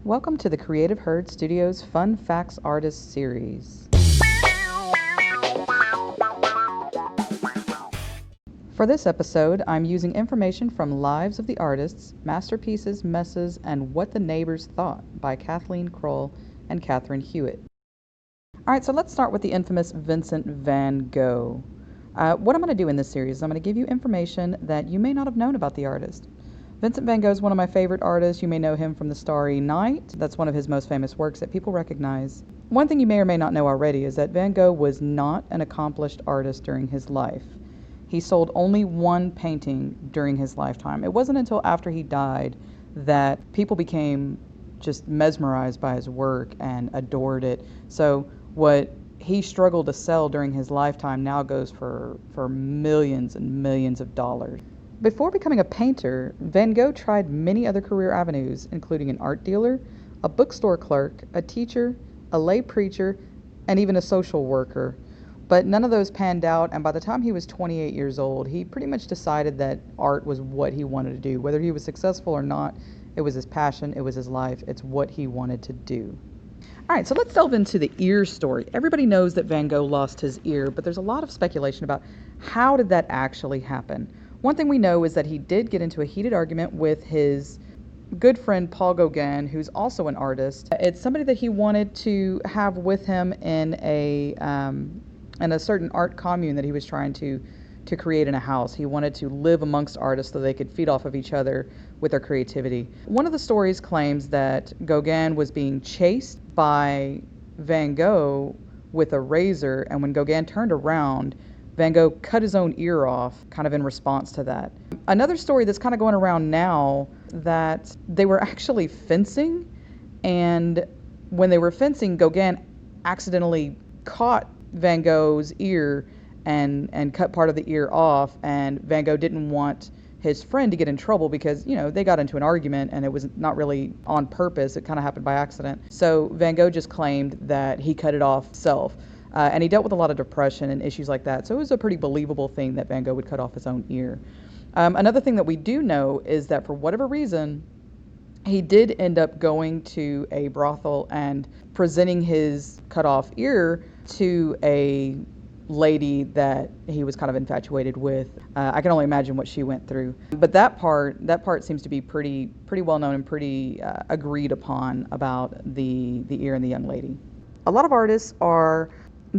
Welcome to the Creative Herd Studios Fun Facts Artist Series. For this episode, I'm using information from Lives of the Artists, Masterpieces, Messes, and What the Neighbors Thought by Kathleen Kroll and Catherine Hewitt. Alright, so let's start with the infamous Vincent Van Gogh. What I'm going to do in this series is I'm going to give you information that you may not have known about the artist. Vincent Van Gogh is one of my favorite artists. You may know him from The Starry Night. That's one of his most famous works that people recognize. One thing you may or may not know already is that Van Gogh was not an accomplished artist during his life. He sold only one painting during his lifetime. It wasn't until after he died that people became just mesmerized by his work and adored it. So what he struggled to sell during his lifetime now goes for millions and millions of dollars. Before becoming a painter, Van Gogh tried many other career avenues, including an art dealer, a bookstore clerk, a teacher, a lay preacher, and even a social worker. But none of those panned out, and by the time he was 28 years old, he pretty much decided that art was what he wanted to do. Whether he was successful or not, it was his passion, it was his life, it's what he wanted to do. All right, so let's delve into the ear story. Everybody knows that Van Gogh lost his ear, but there's a lot of speculation about how did that actually happen. One thing we know is that he did get into a heated argument with his good friend Paul Gauguin, who's also an artist. It's somebody that he wanted to have with him in a certain art commune that he was trying to create in a house. He wanted to live amongst artists so they could feed off of each other with their creativity. One of the stories claims that Gauguin was being chased by Van Gogh with a razor, and when Gauguin turned around, Van Gogh cut his own ear off, kind of in response to that. Another story that's kind of going around now, that they were actually fencing, and when they were fencing, Gauguin accidentally caught Van Gogh's ear and cut part of the ear off, and Van Gogh didn't want his friend to get in trouble because, they got into an argument and it was not really on purpose. It kind of happened by accident. So Van Gogh just claimed that he cut it off himself. And he dealt with a lot of depression and issues like that. So it was a pretty believable thing that Van Gogh would cut off his own ear. Another thing that we do know is that for whatever reason, he did end up going to a brothel and presenting his cut off ear to a lady that he was kind of infatuated with. I can only imagine what she went through. But that part seems to be pretty well known and pretty agreed upon about the ear and the young lady. A lot of artists are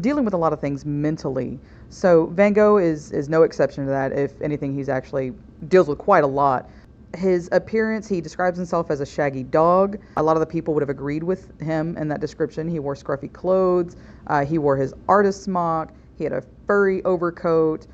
dealing with a lot of things mentally. So Van Gogh is no exception to that. If anything, he's actually deals with quite a lot. His appearance, he describes himself as a shaggy dog. A lot of the people would have agreed with him in that description. He wore scruffy clothes. He wore his artist smock. He had a furry overcoat.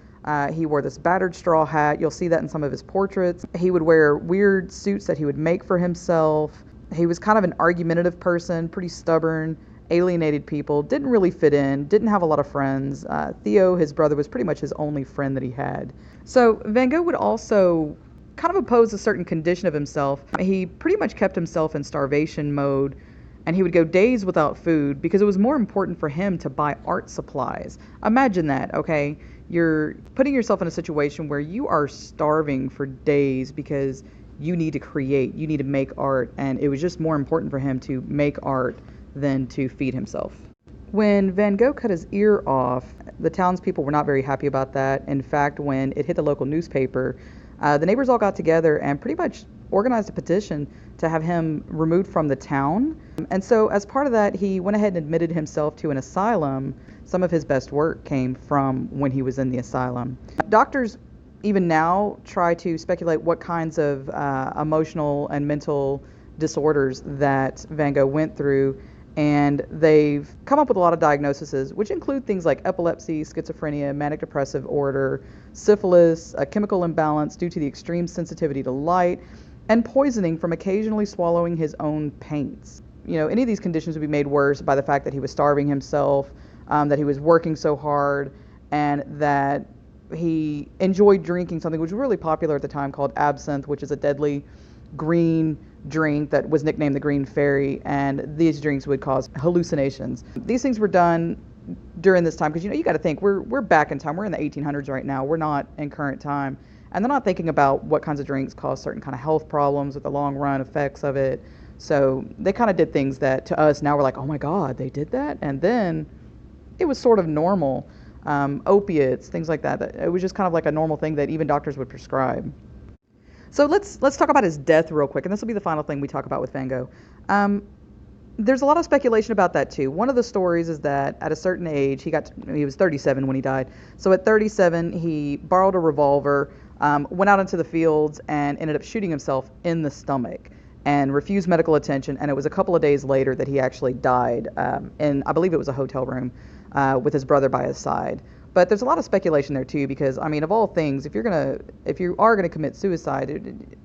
He wore this battered straw hat. You'll see that in some of his portraits. He would wear weird suits that he would make for himself. He was kind of an argumentative person, pretty stubborn, alienated people, didn't really fit in, didn't have a lot of friends. Theo, his brother, was pretty much his only friend that he had. So Van Gogh would also kind of oppose a certain condition of himself. He pretty much kept himself in starvation mode, and he would go days without food because it was more important for him to buy art supplies. Imagine that, okay? You're putting yourself in a situation where you are starving for days because you need to create, you need to make art, and it was just more important for him to make art than to feed himself. When Van Gogh cut his ear off, the townspeople were not very happy about that. In fact, when it hit the local newspaper, the neighbors all got together and pretty much organized a petition to have him removed from the town. And so as part of that, he went ahead and admitted himself to an asylum. Some of his best work came from when he was in the asylum. Doctors even now try to speculate what kinds of emotional and mental disorders that Van Gogh went through, and they've come up with a lot of diagnoses, which include things like epilepsy, schizophrenia, manic depressive disorder, syphilis, a chemical imbalance due to the extreme sensitivity to light, and poisoning from occasionally swallowing his own paints. Any of these conditions would be made worse by the fact that he was starving himself, that he was working so hard, and that he enjoyed drinking something which was really popular at the time called absinthe, which is a deadly green drink that was nicknamed the Green Fairy, and these drinks would cause hallucinations. These things were done during this time because you got to think we're back in time. We're in the 1800s right now. We're not in current time. And they're not thinking about what kinds of drinks cause certain kind of health problems with the long run effects of it. So they kind of did things that to us now we're like, oh my God, they did that? And then it was sort of normal. Opiates, things like that. It was just kind of like a normal thing that even doctors would prescribe. So let's talk about his death real quick, and this will be the final thing we talk about with Van Gogh. There's a lot of speculation about that too. One of the stories is that at a certain age, he was 37 when he died. So at 37, he borrowed a revolver, went out into the fields, and ended up shooting himself in the stomach and refused medical attention. And it was a couple of days later that he actually died in, I believe it was a hotel room, with his brother by his side. But there's a lot of speculation there too, because I mean, of all things, if you are gonna commit suicide,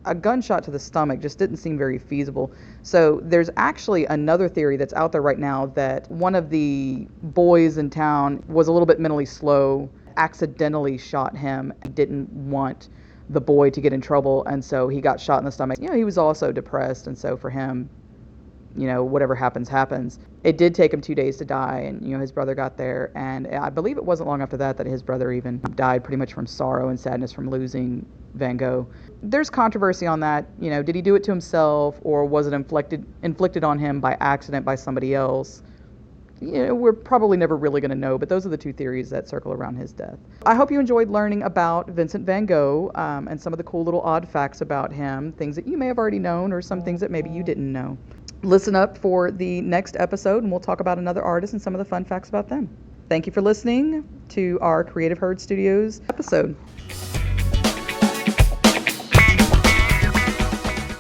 a gunshot to the stomach just didn't seem very feasible. So there's actually another theory that's out there right now that one of the boys in town was a little bit mentally slow, accidentally shot him, and didn't want the boy to get in trouble, and so he got shot in the stomach. He was also depressed, and so for him, whatever happens, happens. It did take him 2 days to die, and, his brother got there, and I believe it wasn't long after that his brother even died pretty much from sorrow and sadness from losing Van Gogh. There's controversy on that. Did he do it to himself, or was it inflicted on him by accident by somebody else? We're probably never really going to know, but those are the two theories that circle around his death. I hope you enjoyed learning about Vincent Van Gogh and some of the cool little odd facts about him, things that you may have already known or some things that maybe you didn't know. Listen up for the next episode, and we'll talk about another artist and some of the fun facts about them. Thank you for listening to our Creative Herd Studios episode.